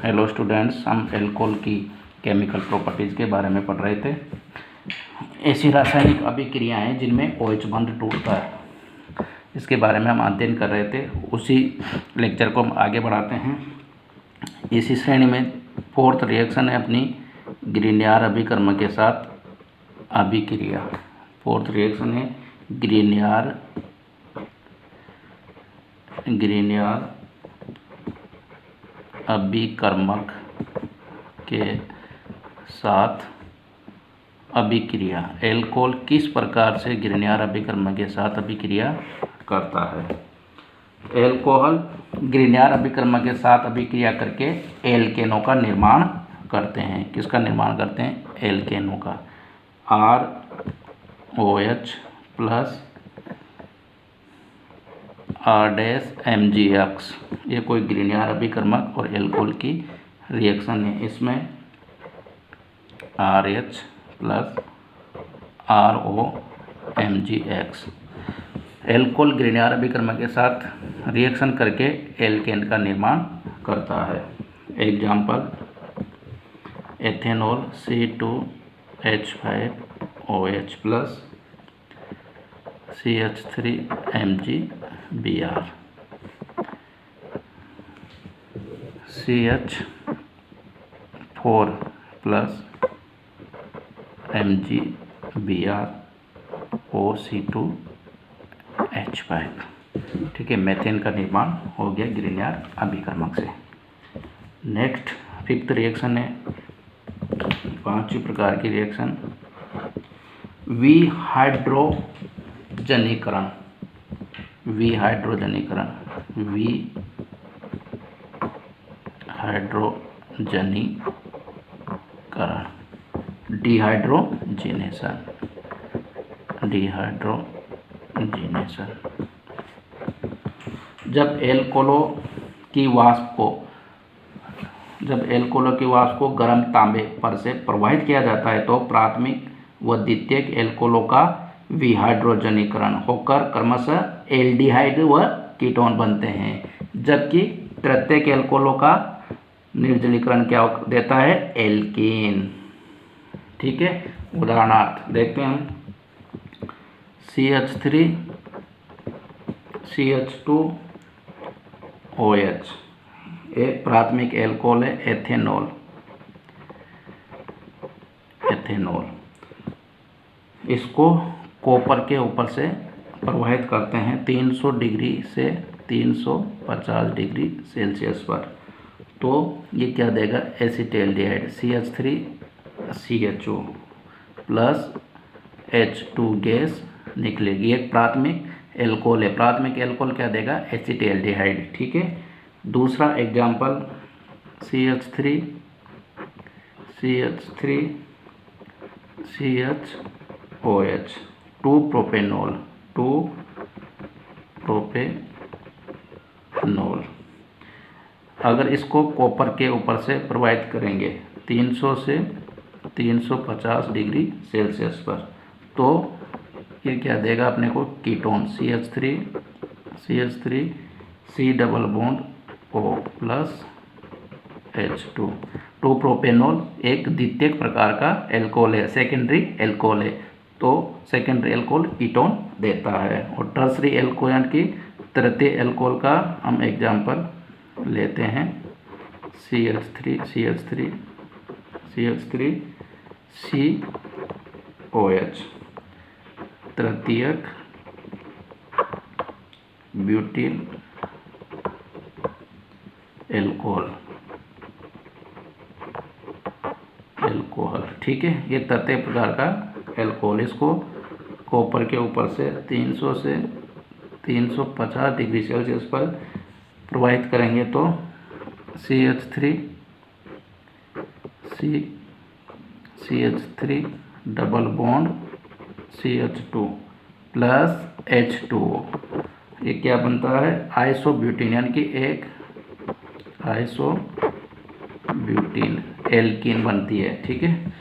Hello students, हम alcohol की chemical properties के बारे में पढ़ रहे थे। ऐसी रासायनिक अभिक्रियाएं जिनमें OH बंध टूटता है, इसके बारे में हम अध्ययन कर रहे थे। उसी लेक्चर को हम आगे बढ़ाते हैं। इसी श्रेणी में फोर्थ रिएक्शन है अपनी ग्रीनियर अभिकर्म के साथ अभिक्रिया। फोर्थ रिएक्शन है ग्रीनियर अभिकर्मक के साथ अभिक्रिया। एल्कोहल किस प्रकार से ग्रीनियर अभिकर्मक के साथ अभिक्रिया करता है? एल्कोहल ग्रीनियर अभिकर्मक के साथ अभिक्रिया करके एल्केनों का निर्माण करते हैं। किसका निर्माण करते हैं? एल्केनों का। ROH प्लस R-MgX, ये कोई ग्रीनियर अभिकर्मक और एल्कोहल की रिएक्शन है। इसमें RH प्लस ROMgX एल्कोहल ग्रीनियर अभिकर्मक के साथ रिएक्शन करके एल्केन का निर्माण करता है। Example ethanol C2H5OH plus CH3MgBr, CH4 plus MgBr OC2H5। ठीक है, मेथेन का निर्माण हो गया ग्रीनियर अभिकर्मक से। नेक्स्ट फिफ्थ रिएक्शन है, पांचवी प्रकार की रिएक्शन विहाइड्रोजनीकरण। डिहाइड्रोजिनेशन। जब एल्कोहलों की वाष्प को गर्म तांबे पर से प्रवाहित किया जाता है तो प्राथमिक व द्वितीयक एल्कोहलों का विहाइड्रोजनीकरण होकर क्रमशः एल्डिहाइड व कीटोन बनते हैं, जबकि तृतीयक एल्कोहलों का निर्जलीकरण क्या देता है? एल्कीन। ठीक है, उदाहरणार्थ देखते हैं हम। CH3 CH2OH एक प्राथमिक एल्कोहल है। एथेनॉल इसको कॉपर के ऊपर से प्रवाहित करते हैं 300 डिग्री से 350 डिग्री सेल्सियस पर, तो ये क्या देगा? Acetaldehyde CH3CHO plus H2 gas निकलेगी। एक प्राथमिक एल्कोहल है। प्राथमिक एल्कोहल क्या देगा? एसिटाल्डिहाइड। ठीक है, दूसरा एग्जाम्पल CH3CHOH 2-प्रोपेनॉल। अगर इसको कॉपर के ऊपर से प्रवाहित करेंगे 300 से 350 डिग्री सेल्सियस पर, तो ये क्या देगा अपने को? Ketone CH3 C double bond O plus H2। 2-प्रोपेनॉल एक द्वितीयक प्रकार का एल्कोहल है, सेकेंडरी एल्कोहल है, तो सेकेंडरी एल्कोहल कीटोन देता है। और टर्सरी एल्कोहल यानी कि तृतीय एल्कोहल का हम एग्जाम्पल लेते हैं CH3COH तृतीयक ब्यूटिल एल्कोहल। ठीक है, ये तृतीय प्रकार का एल्कोहल। इसको कॉपर के ऊपर से 300 से 350 डिग्री सेल्सियस पर प्रवाहित करेंगे तो CH3 double bond CH2 plus H2O, ये क्या बनता है? आइसोब्यूटीन, यानी कि एक आइसोब्यूटीन एल्कीन बनती है। ठीक है,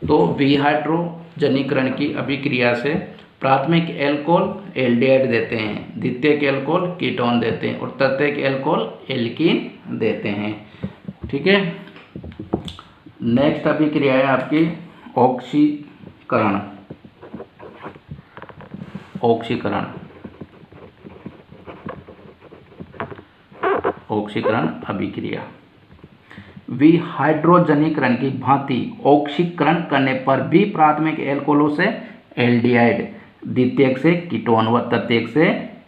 तो विहाइड्रोजनीकरण की अभिक्रिया से प्राथमिक एल्कोहल एल्डिहाइड देते हैं, द्वितीयक एल्कोहल कीटोन देते हैं और तृतीयक एल्कोहल एल्कीन देते हैं। ठीक है। नेक्स्ट अभिक्रिया है आपकी ऑक्सीकरण। ऑक्सीकरण ऑक्सीकरण अभिक्रिया। विहाइड्रोजनीकरण की भांति ऑक्सीकरण करने पर भी प्राथमिक एल्कोहलों से एल्डिहाइड, द्वितीयक से कीटोन व तृतीयक से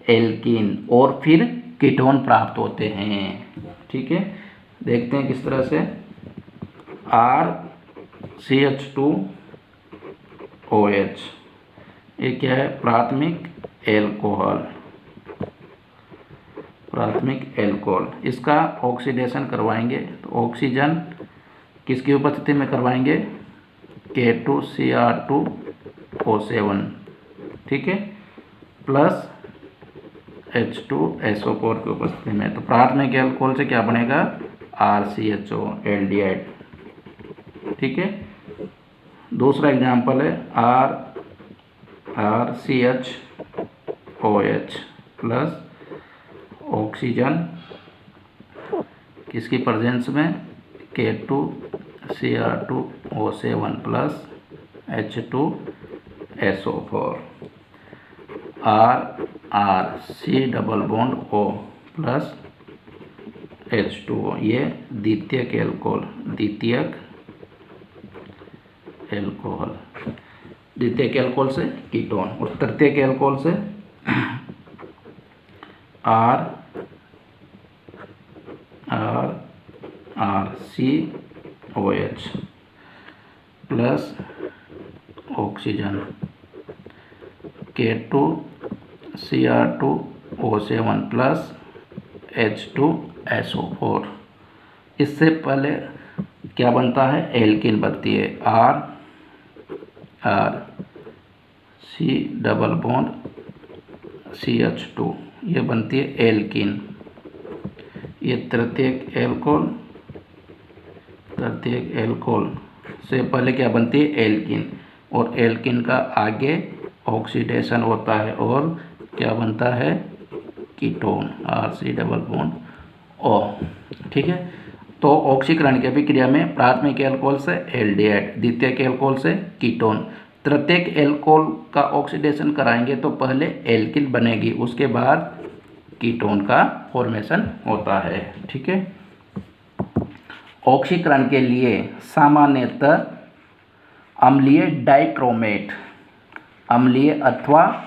एल्कीन और फिर कीटोन प्राप्त होते हैं। ठीक है, देखते हैं किस तरह से। RCH2OH ये क्या है? प्राथमिक एल्कोहल। प्राथमिक एल्कोहल, इसका ऑक्सीडेशन करवाएंगे तो ऑक्सीजन किसकी उपस्थिति में करवाएंगे? K2Cr2O7, ठीक है, प्लस H2SO4 की उपस्थिति में। तो प्राथमिक एल्कोहल से क्या बनेगा? RCHO aldehyde. ठीक है, दूसरा एग्जाम्पल है RCHOH प्लस ऑक्सीजन किसकी प्रेजेंस में? K2Cr2O7 plus H2SO4। C double bond O plus H2O, ये द्वितीयक एल्कोहल। द्वितीयक एल्कोहल, द्वितीयक एल्कोहल से कीटोन, और तृतीयक एल्कोहल से RCOH plus oxygen K2Cr2O7 plus H2SO4। इससे पहले क्या बनता है? एल्कीन बनती है। C डबल बॉन्ड CH2, ये बनती है एल्कीन। ये तृतीयक एल्कोहल, तृतीयक एल्कोहल से पहले क्या बनती है? एल्कीन, और एल्कीन का आगे ऑक्सीडेशन होता है और क्या बनता है? Ketone, RC double bond O। ठीक है, तो ऑक्सीकरण की अभिक्रिया में प्राथमिक एल्कोहल से एल्डिहाइड, द्वितीयक एल्कोहल से कीटोन, तृतीयक एल्कोहल का ऑक्सीडेशन कराएंगे तो पहले एल्कीन बनेगी, उसके बाद कीटोन का फॉर्मेशन होता है। ठीक है, ऑक्सीकरण के लिए सामान्यतः अम्लीय डाइक्रोमेट, अम्लीय अथवा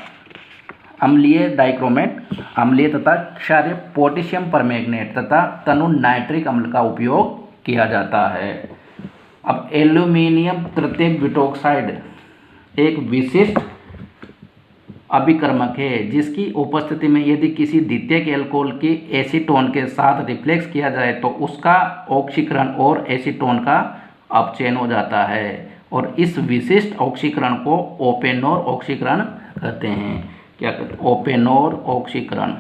अम्लीय डाइक्रोमेट, अम्लीय तथा क्षारीय पोटेशियम परमैंगनेट तथा तनु नाइट्रिक अम्ल का उपयोग किया जाता है। अब एल्यूमिनियम तृतीयक ब्यूटोक्साइड एक विशिष्ट अभिकर्मक है जिसकी उपस्थिति में यदि किसी द्वितीयक एल्कोहल की एसीटोन के साथ रिफ्लेक्स किया जाए तो उसका ऑक्सीकरण और एसीटोन का अपचयन हो जाता है, और इस विशिष्ट ऑक्सीकरण को ओपेनोर ऑक्सीकरण कहते हैं। क्या कहते हैं? ओपेनोर ऑक्सीकरण।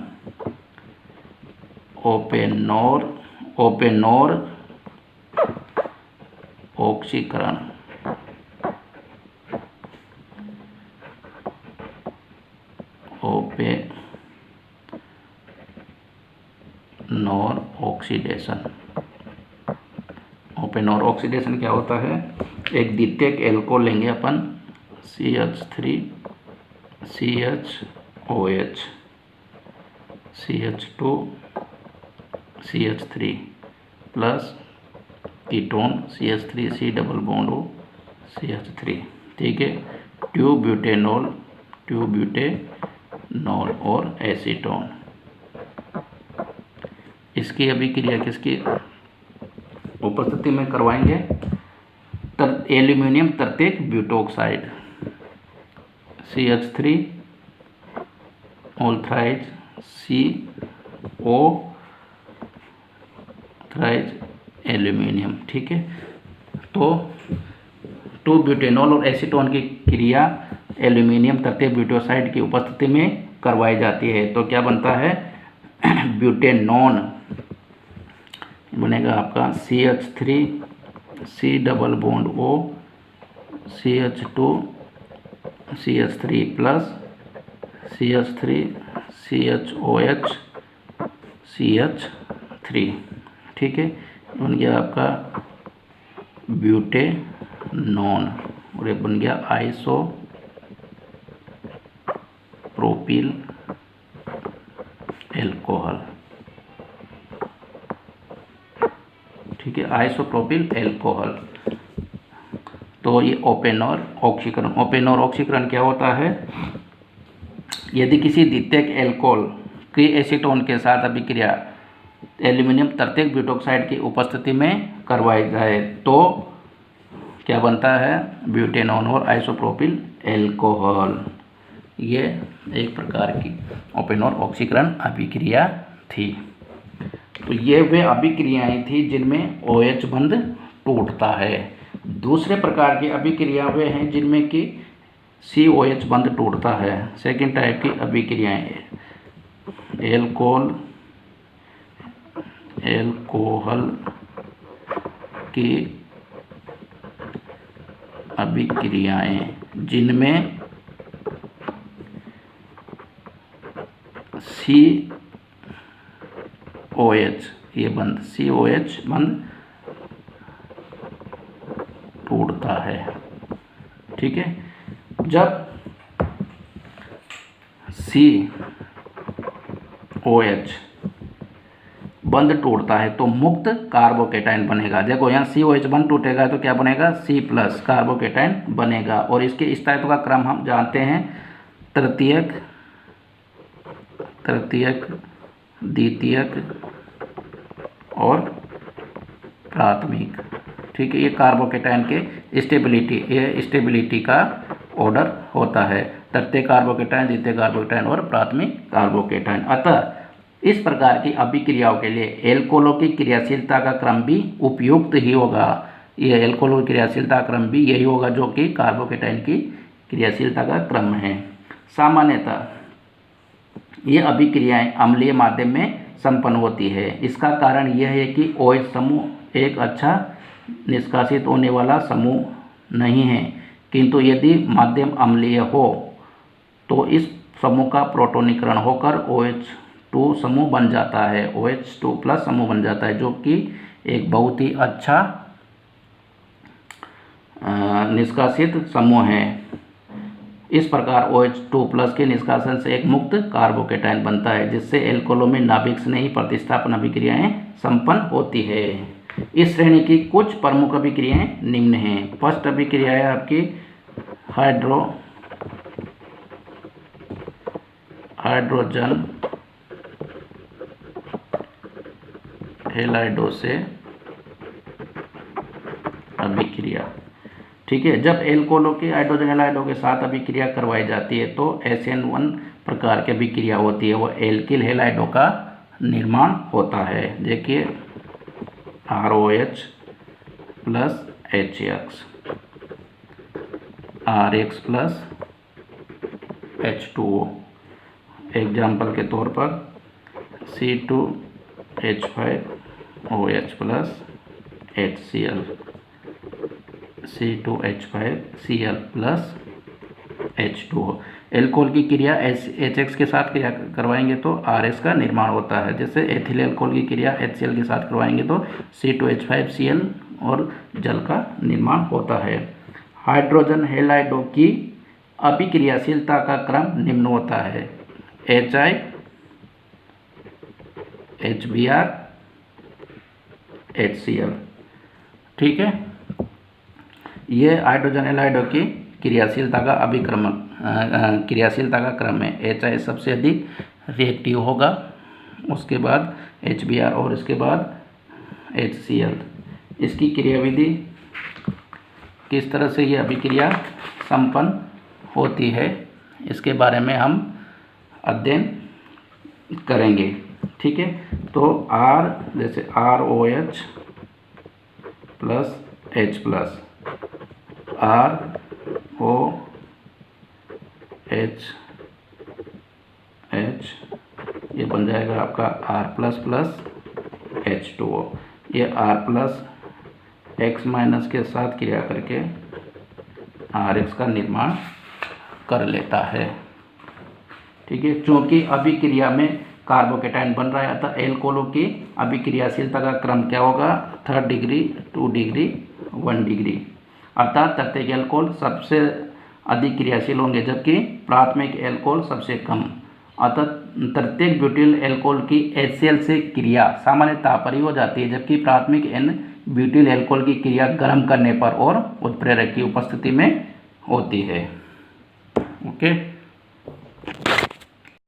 ओपेनोर ऑक्सीकरण। ओपेनोर ऑक्सीडेशन। ओपेनोर ऑक्सीडेशन क्या होता है? एक द्वितीयक एल्कोहल लेंगे अपन CH3CHOH CH2CH3 plus ketone CH3C double bond O CH3। ठीक है, ट्यूब्यूटेनॉल और एसीटोन। इसकी अभिक्रिया किसकी उपस्थिति में करवाएंगे? एल्यूमिनियम तृतीयक butoxide CH3 ऑल्थराइज CO thrice aluminium. ठीक है, तो 2-ब्यूटेनॉल और एसीटोन की क्रिया एल्यूमिनियम तृतीयक ब्यूटोक्साइड की उपस्थिति में करवाई जाती है। तो क्या बनता है? ब्यूटेनॉन बनेगा आपका CH3C double bond O CH2CH3 plus CH3CHOH CH3। ठीक है, बन गया आपका ब्यूटेनॉन, और ये बन गया आइसोप्रोपिल एल्कोहल। ठीक है, आइसोप्रोपिल एल्कोहल। तो ये ओपेनॉर ऑक्सीकरण। ओपेनॉर ऑक्सीकरण क्या होता है? यदि किसी द्वितीयक एल्कोहल की एसीटोन के साथ अभिक्रिया एल्यूमिनियम तृतीयक ब्यूटोक्साइड की उपस्थिति में करवाई जाए तो क्या बनता है? ब्यूटेनॉन और आइसोप्रोपिल एल्कोहल। ये एक प्रकार की ओपेनॉर ऑक्सीकरण अभिक्रिया थी। तो ये वे अभिक्रियाएं थी जिनमें OH बंध टूटता है। दूसरे प्रकार की अभिक्रिया वे हैं जिनमें कि COH बंध टूटता है। सेकेंड टाइप की अभिक्रियाएं एल्कोहल की अभिक्रियाएं जिनमें COH बंध टूटता है। ठीक है, जब COH बंध टूटता है तो मुक्त कार्बोकेटाइन बनेगा। देखो यहाँ COH बंध टूटेगा तो क्या बनेगा? C+ कार्बोकेटाइन बनेगा। और इसके स्थायित्व का क्रम हम जानते हैं, तृतीयक, द्वितीयक और प्राथमिक। ठीक है, ये कार्बोकेटाइन के स्टेबिलिटी का ऑर्डर होता है, तृतीय कार्बोकेटाइन, द्वितीय कार्बोकेटाइन और प्राथमिक कार्बोकेटाइन। अतः इस प्रकार की अभिक्रियाओं के लिए एल्कोहलों की क्रियाशीलता का क्रम भी उपयुक्त ही होगा। ये एल्कोहलों की क्रियाशीलता क्रम भी यही होगा जो कि कार्बोकेटाइन की क्रियाशीलता का क्रम है। सामान्यतः ये अभिक्रियाएं अम्लीय माध्यम में संपन्न होती है। इसका कारण यह है कि OH समूह एक अच्छा निष्कासित होने वाला समूह नहीं है, किंतु यदि माध्यम अम्लीय हो तो इस समूह का प्रोटोनीकरण होकर OH2 समूह बन जाता है, OH2+ समूह बन जाता है, जो कि एक बहुत ही अच्छा निष्कासित समूह है। इस प्रकार OH2+ के निष्कासन से एक मुक्त कार्बोकेटाइन बनता है, जिससे एल्कोहलों में नाभिक स्नेही प्रतिस्थापन अभिक्रियाएं संपन्न होती है। इस श्रेणी की कुछ प्रमुख अभिक्रियाएं निम्न हैं। फर्स्ट अभिक्रिया है आपकी हाइड्रोजन हैलाइडो से अभिक्रिया। ठीक है, जब एल्कोहलों की हाइड्रोजन हैलाइडो के साथ अभिक्रिया करवाई जाती है तो SN1 प्रकार की अभिक्रिया होती है, वो एल्किल हैलाइडो का निर्माण होता है। देखिए ROH plus HX, RH plus H2O। Example के तौर पर C2H5OH plus HCl, C2H5Cl plus H2O। Alcohol की क्रिया HX के साथ क्रिया करवाएंगे तो RH का निर्माण होता है। जैसे एथिल एल्कोहल की क्रिया HCl के साथ करवाएंगे तो C2H5Cl और जल का निर्माण होता है। हाइड्रोजन हैलाइडो की अभिक्रियाशीलता का क्रम निम्न होता है, HI, HBr, HCl। ठीक है, ये हाइड्रोजन हैलाइडो की क्रियाशीलता का क्रम है। HI सबसे अधिक रिएक्टिव होगा, उसके बाद HBr और इसके बाद HCl। इसकी क्रियाविधि किस तरह से ये अभिक्रिया संपन्न होती है इसके बारे में हम अध्ययन करेंगे। ठीक है, तो R जैसे ROH plus H plus, ROH ये बन जाएगा आपका R प्लस प्लस H2O। ये R प्लस X माइनस के साथ क्रिया करके RH का निर्माण कर लेता है। ठीक है, क्योंकि अभिक्रिया में कार्बोकेटाइन बन रहा है अतः एल्कोहलों की अभिक्रियाशीलता का क्रम क्या होगा? 3rd degree, 2 degree, 1 degree. अर्थात तृतीयक एल्कोहल सबसे अधिक क्रियाशील होंगे जबकि प्राथमिक एल्कोहल सबसे कम। अतः तृतीयक ब्यूटिल एल्कोहल की HCl से क्रिया सामान्य ताप पर ही हो जाती है जबकि प्राथमिक N ब्यूटिल एल्कोहल की क्रिया गर्म करने पर और उत्प्रेरक की उपस्थिति में होती है। ओके।